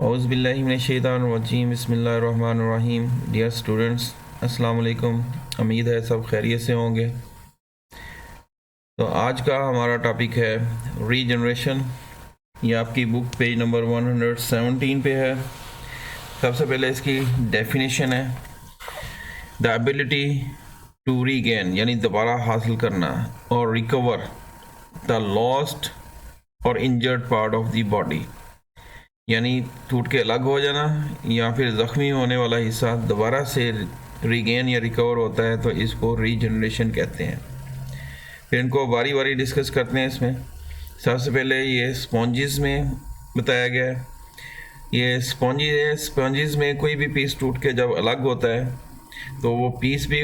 औज़ुबिल्लाहिमिनश्शैतानिर्रजीम बिस्मिल्लाहिर्रहमानिर्रहीम। Dear students, अस्सलाम वालेकुम। उम्मीद है सब खैरियत से होंगे। तो आज का हमारा टॉपिक है रीजनरेशन। ये आपकी बुक पेज नंबर 117 पे है। सबसे पहले इसकी डेफिनेशन है द एबिलिटी टू रीगेन, यानी दोबारा हासिल करना, और रिकवर द लॉस्ट और injured part of the body, यानी टूट के अलग हो जाना या फिर ज़ख्मी होने वाला हिस्सा दोबारा से रीगेन या रिकवर होता है, तो इसको रीजनरेशन कहते हैं। फिर इनको बारी बारी डिस्कस करते हैं। इसमें सबसे पहले ये स्पॉन्जिस में बताया गया है। ये स्पॉन्जिस में कोई भी पीस टूट के जब अलग होता है तो वो पीस भी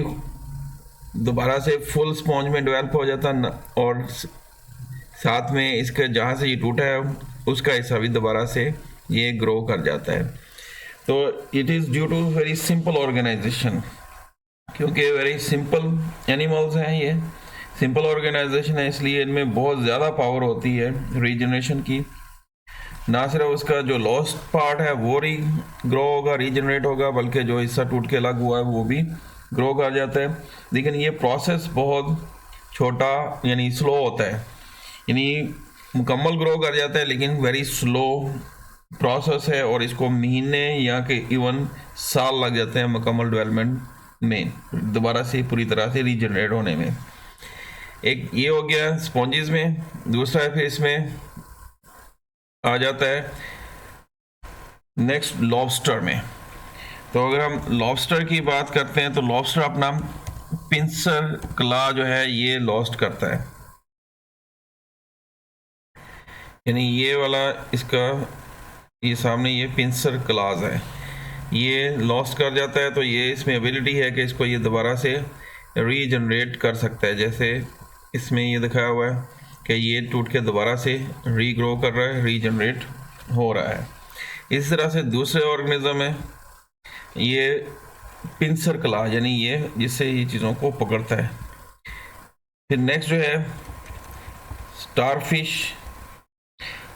दोबारा से फुल स्पॉन्ज में डेवलप हो जाता है, और साथ में इसका जहाँ से ये टूटा है उसका हिस्सा भी दोबारा से ये ग्रो कर जाता है। तो it is due to very simple organization, क्योंकि वेरी सिंपल एनिमल्स हैं, ये सिंपल ऑर्गेनाइजेशन है, इसलिए इनमें बहुत ज़्यादा पावर होती है रीजनरेशन की। ना सिर्फ उसका जो लॉस्ट पार्ट है वो ग्रो होगा, रीजनरेट होगा, बल्कि जो हिस्सा टूट के अलग हुआ है वो भी ग्रो कर जाता है। लेकिन ये प्रोसेस बहुत छोटा यानी स्लो होता है, यानी मुकम्मल ग्रो कर जाता है लेकिन वेरी स्लो प्रोसेस है, और इसको महीने या के इवन साल लग जाते हैं मुकम्मल डेवलपमेंट में, दोबारा से पूरी तरह से रीजनरेट होने में। एक ये हो गया स्पॉन्जिस में। दूसरा है फिर इसमें आ जाता है नेक्स्ट लॉबस्टर में। तो अगर हम लॉबस्टर की बात करते हैं तो लॉबस्टर अपना पिंसर क्ला जो है ये लॉस्ट करता है, यानी ये वाला इसका ये सामने ये पिंसर क्लाज है, ये लॉस्ट कर जाता है। तो ये इसमें एबिलिटी है कि इसको ये दोबारा से रीजनरेट कर सकता है। जैसे इसमें ये दिखाया हुआ है कि ये टूट के दोबारा से रीग्रो कर रहा है, रीजनरेट हो रहा है। इस तरह से दूसरे ऑर्गेनिज्म है ये पिंसर क्ला, यानी ये जिससे ये चीज़ों को पकड़ता है। फिर नेक्स्ट जो है स्टारफिश।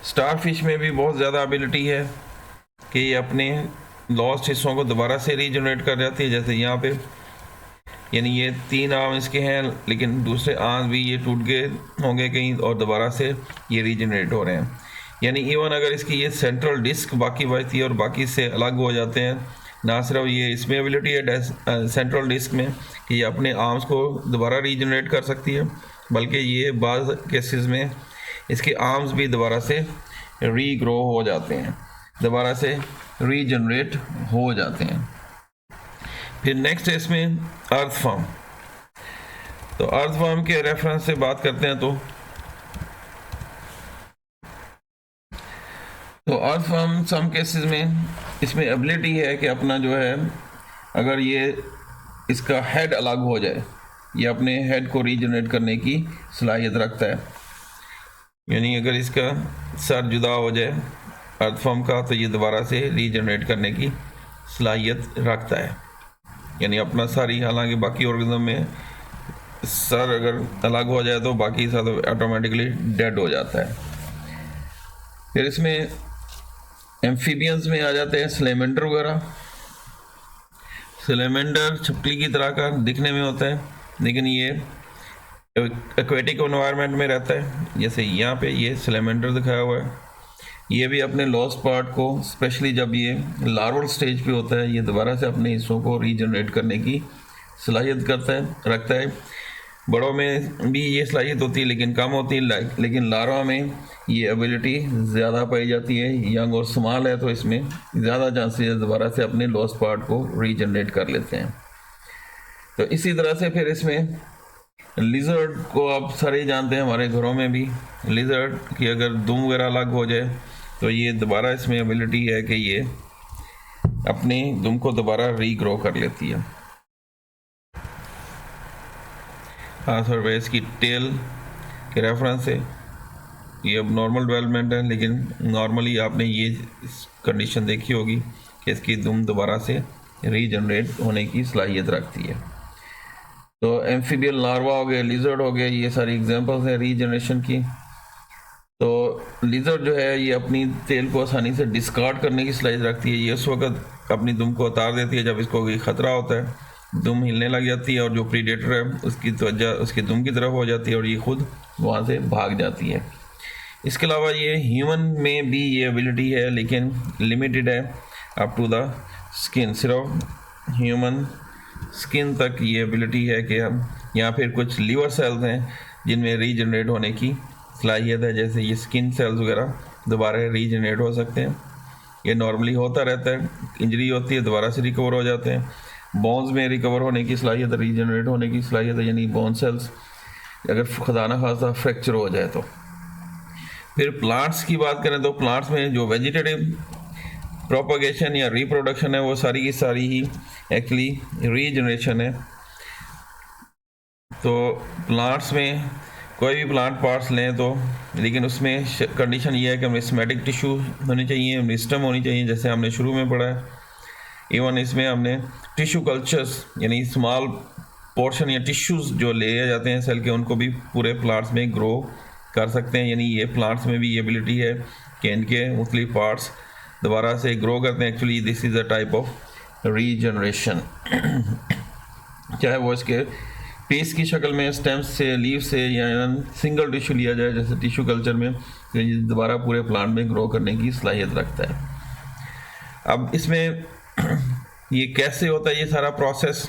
स्टारफिश में भी बहुत ज़्यादा एबिलिटी है कि ये अपने लॉस्ट हिस्सों को दोबारा से रीजनरेट कर जाती है। जैसे यहाँ पे यानी ये 3 आर्म इसके हैं, लेकिन दूसरे आर्म भी ये टूट गए होंगे कहीं और दोबारा से ये रीजनरेट हो रहे हैं। यानी इवन अगर इसकी ये सेंट्रल डिस्क बाकी बचती है और बाकी से अलग हो जाते हैं, ना सिर्फ ये इसमें एबिलिटी है सेंट्रल डिस्क में कि ये अपने आर्म्स को दोबारा रीजनरेट कर सकती है, बल्कि ये बाज़ केसेस में इसके आर्म्स भी दोबारा से रीग्रो हो जाते हैं, दोबारा से रीजनरेट हो जाते हैं। फिर नेक्स्ट है इसमें अर्थवर्म। तो अर्थवर्म के रेफरेंस से बात करते हैं तो अर्थवर्म सम केसेस में इसमें एबिलिटी है कि अपना जो है अगर ये इसका हेड अलग हो जाए, ये अपने हेड को रीजनरेट करने की सलाहियत रखता है। यानी अगर इसका सर जुदा हो जाए अर्थवर्म का तो ये दोबारा से रीजनरेट करने की सलाहियत रखता है, यानी अपना सर ही। हालांकि बाकी ऑर्गेनिज्म में सर अगर अलग हो जाए तो बाकी सर ऑटोमेटिकली डेड हो जाता है। फिर इसमें एम्फीबियंस में आ जाते हैं सलेमेंडर वगैरह। सलेमेंडर छिपकली की तरह का दिखने में होता है, लेकिन ये एक्वेटिक एनवायरनमेंट में रहता है। जैसे यहाँ पे ये सलेमेंडर दिखाया हुआ है, ये भी अपने लॉस्ट पार्ट को, स्पेशली जब ये लार्वल स्टेज पे होता है, ये दोबारा से अपने हिस्सों को रीजनरेट करने की सलाहियत रखता है। बड़ों में भी ये सलाहियत होती है लेकिन कम होती है, लेकिन लार्वा में ये एबिलिटी ज़्यादा पाई जाती है। यंग और स्मॉल है तो इसमें ज़्यादा चांसेस दोबारा से अपने लॉस्ट पार्ट को रीजनरेट कर लेते हैं। तो इसी तरह से फिर इसमें लिजर्ड को आप सारे जानते हैं, हमारे घरों में भी लिजर्ड की अगर दुम वगैरह अलग हो जाए तो ये दोबारा इसमें एबिलिटी है कि ये अपने दुम को दोबारा रीग्रो कर लेती है। खास तौर पर इसकी टेल के रेफरेंस से ये अब नॉर्मल डेवलपमेंट है, लेकिन नॉर्मली आपने ये कंडीशन देखी होगी कि इसकी दुम दोबारा से रीजनरेट होने की सलाहियत रखती है। तो एम्फीबियन लार्वा हो गए, लिजर्ड हो गए, ये सारी एग्जांपल्स हैं रीजनरेशन की। तो लिजर्ड जो है ये अपनी तेल को आसानी से डिस्कार्ड करने की सलाहियत रखती है। ये उस वक्त अपनी दुम को उतार देती है जब इसको कोई ख़तरा होता है, दुम हिलने लग जाती है और जो प्रीडेटर है उसकी तवज्जो उसकी दुम की तरफ हो जाती है और ये खुद वहाँ से भाग जाती है। इसके अलावा ये ह्यूमन में भी ये एबिलिटी है, लेकिन लिमिटेड है अप टू द स्किन। सिर्फ ह्यूमन स्किन तक ये एबिलिटी है कि हम यहाँ फिर कुछ लीवर सेल्स हैं जिनमें रीजनरेट होने की सलाहियत है, जैसे ये स्किन सेल्स वगैरह दोबारा रीजनरेट हो सकते हैं। ये नॉर्मली होता रहता है, इंजरी होती है दोबारा से रिकवर हो जाते हैं। बोन्स में रिकवर होने की सलाहियत है, रीजनरेट होने की सलाहियत है, यानी बोन सेल्स अगर खुदा न खासा फ्रैक्चर हो जाए तो। फिर प्लांट्स की बात करें तो प्लांट्स में जो वेजिटेटिव प्रोपगेशन या रिप्रोडक्शन है वो सारी की सारी ही एक्चुअली रीजनरेशन है। तो प्लांट्स में कोई भी प्लांट पार्ट्स लें तो, लेकिन उसमें कंडीशन ये है कि हमें स्मेटिक टिश्यू होनी चाहिए, मिस्टम होनी चाहिए, जैसे हमने शुरू में पढ़ा है। इवन इसमें हमने टिश्यू कल्चर्स यानी स्मॉल पोर्शन या टिश्यूज़ जो ले जाते हैं सेल के, उनको भी पूरे प्लांट्स में ग्रो कर सकते हैं। यानी ये प्लांट्स में भी ये एबिलिटी है कि इनके मुख्तलिफ पार्ट्स दोबारा से ग्रो करते हैं। Actually this is a type of regeneration, चाहे वो इसके पीस की शक्ल में स्टेम्स से, लीव से, या सिंगल टिश्यू लिया जाए जैसे टिश्यू कल्चर में, तो ये दोबारा पूरे प्लांट में ग्रो करने की सलाहियत रखता है। अब इसमें ये कैसे होता है ये सारा प्रोसेस,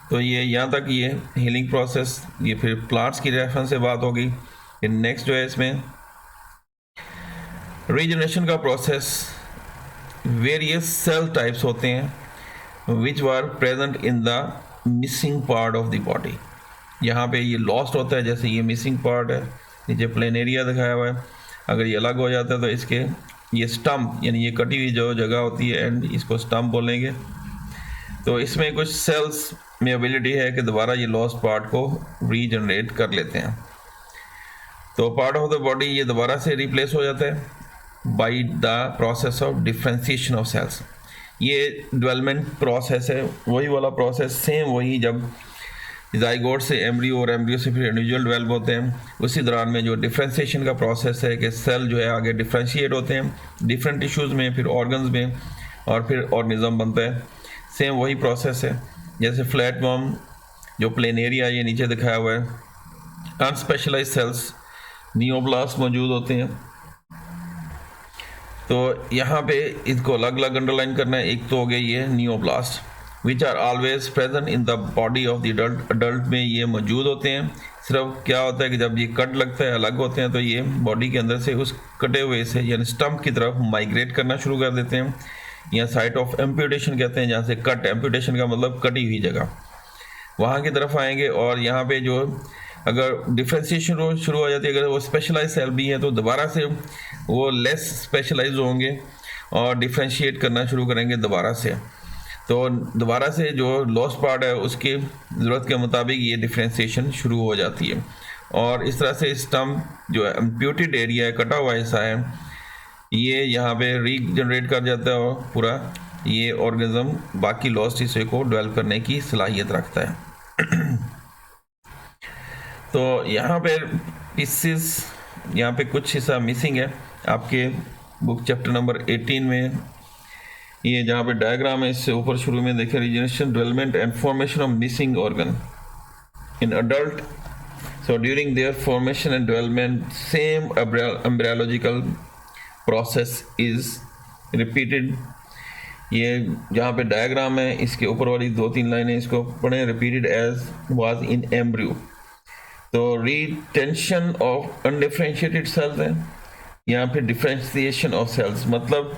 तो ये यहाँ तक ये हीलिंग प्रोसेस, ये फिर प्लांट्स की रेफरेंस से बात होगी। फिर नेक्स्ट जो है इसमें रीजनरेशन का प्रोसेस, वेरियस सेल टाइप्स होते हैं which were present in the missing part of the body. यहाँ पे ये लॉस्ट होता है, जैसे ये मिसिंग पार्ट है, नीचे प्लेन एरिया दिखाया हुआ है। अगर ये अलग हो जाता है तो इसके ये स्टम्प यानी ये कटी हुई जो जगह होती है एंड इसको स्टम्प बोलेंगे। तो इसमें कुछ सेल्स में एबिलिटी है कि दोबारा ये लॉस्ट पार्ट को रीजनरेट कर लेते हैं। तो पार्ट ऑफ द बॉडी ये दोबारा से रिप्लेस हो जाता है by the process of differentiation of cells. ये डेवलपमेंट प्रोसेस है, वही वाला प्रोसेस, सेम वही जब जाइगोट से एम्ब्रियो और एम्ब्रियो से फिर इंडिविजुअल डेवलप होते हैं, उसी दौरान में जो डिफ्रेंशिएशन का प्रोसेस है कि सेल जो है आगे डिफ्रेंशिएट होते हैं डिफरेंट टिश्यूज़ में, फिर ऑर्गन्स में, और फिर ऑर्गेनिज्म बनता है। सेम वही प्रोसेस है। जैसे फ्लैट वर्म जो प्लेन एरिया ये नीचे दिखाया हुआ है, अनस्पेशलाइज सेल्स नियोब्लास्ट मौजूद होते हैं। तो यहाँ पे इसको अलग अलग अंडरलाइन करना है। एक तो हो गया ये neoblast which are always present in the body of the adult. Adult में ये मौजूद होते हैं। सिर्फ क्या होता है कि जब ये कट लगता है, अलग होते हैं, तो ये बॉडी के अंदर से उस कटे हुए से यानी स्टम्प की तरफ माइग्रेट करना शुरू कर देते हैं, या साइट ऑफ एम्प्यूटेशन कहते हैं, जहाँ से कट, एम्प्यूटेशन का मतलब कटी हुई जगह, वहाँ की तरफ आएंगे। और यहाँ पे जो अगर डिफ्रेंशिएशन शुरू हो जाती है, अगर वो स्पेशलाइज सेल भी है, तो दोबारा से वो लेस स्पेशलाइज होंगे और डिफ्रेंशिएट करना शुरू करेंगे दोबारा से। तो दोबारा से जो लॉस्ट पार्ट है उसकी ज़रूरत के मुताबिक ये डिफ्रेंशिएशन शुरू हो जाती है। और इस तरह से स्टम्प जो है एम्प्यूटेड एरिया है, कटा हुआ हिस्सा है, ये यहाँ पे रीजनरेट कर जाता है और पूरा ये ऑर्गेनिज्म बाकी लॉस्ट हिस्से को डेवलप करने की सलाहियत रखता है। तो यहाँ पे पीसेस, यहाँ पे कुछ हिस्सा मिसिंग है आपके बुक चैप्टर नंबर 18 में। ये जहाँ पे डायग्राम है, इससे ऊपर शुरू में देखें, regeneration, development and formation of missing organ in adult. So during their formation and development same embryological process is repeated. ये जहाँ पे डायग्राम है इसके ऊपर वाली 2-3 लाइनें इसको पढ़ें, repeated as was in embryo. तो रिटेंशन ऑफ अनडिफ्रेंशिएटेड सेल्स है, यहाँ पे डिफ्रेंशिएशन ऑफ सेल्स, मतलब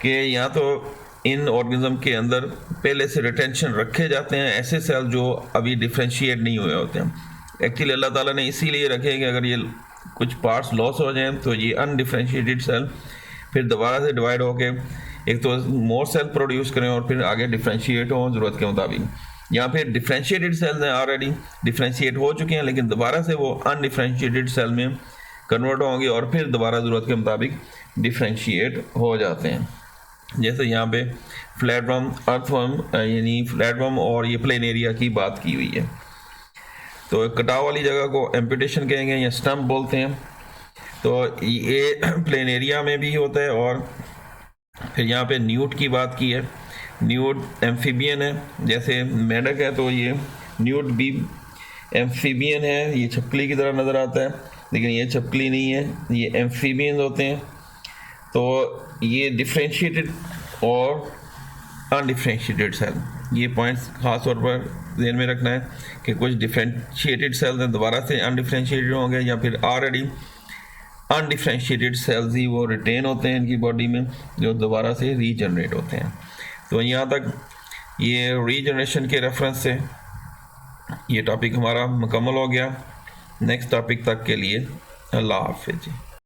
कि यहाँ तो इन ऑर्गेनिज्म के अंदर पहले से रिटेंशन रखे जाते हैं ऐसे सेल जो अभी डिफ्रेंशिएट नहीं हुए होते हैं। एक्चुअली अल्लाह ताला ने इसीलिए रखे कि अगर ये कुछ पार्ट्स लॉस हो जाएं तो ये अनडिफ्रेंशिएटेड सेल फिर दोबारा से डिवाइड होके एक तो मोर सेल प्रोड्यूस करें और फिर आगे डिफ्रेंशिएट हों ज़रूरत के मुताबिक। यहाँ पे डिफ्रेंशिएटेड सेल्स हैं, ऑलरेडी डिफ्रेंशिएट हो चुके हैं, लेकिन दोबारा से वो अनडिफ्रेंशिएटेड सेल में कन्वर्ट होंगे और फिर दोबारा ज़रूरत के मुताबिक डिफ्रेंशिएट हो जाते हैं। जैसे यहाँ पे फ्लैटवर्म, अर्थवर्म, यानी फ्लैटवर्म और ये प्लेन एरिया की बात की हुई है। तो कटाव वाली जगह को एम्पुटेशन कहेंगे या स्टम्प बोलते हैं। तो ये प्लेनेरिया में भी होता है। और फिर यहाँ पे न्यूट की बात की है, न्यूट एम्फीबियन है, जैसे मेंढक है तो ये न्यूट भी एम्फीबियन है, ये छिपकली की तरह नज़र आता है लेकिन ये छिपकली नहीं है, ये एम्फीबियन होते हैं। तो ये डिफ्रेंशिएटेड और अनडिफ्रेंशिएटेड सेल, ये पॉइंट्स खास तौर पर ध्यान में रखना है कि कुछ डिफ्रेंशिएटेड सेल्स हैं दोबारा से अनडिफ्रेंशिएटेड होंगे, या फिर ऑलरेडी अनडिफ्रेंशिएटेड सेल्स ही वो रिटेन होते हैं इनकी बॉडी में, जो दोबारा से रीजनरेट होते हैं। तो यहाँ तक ये रीजनरेशन के रेफरेंस से ये टॉपिक हमारा मुकम्मल हो गया। नेक्स्ट टॉपिक तक के लिए अल्लाह हाफिज़।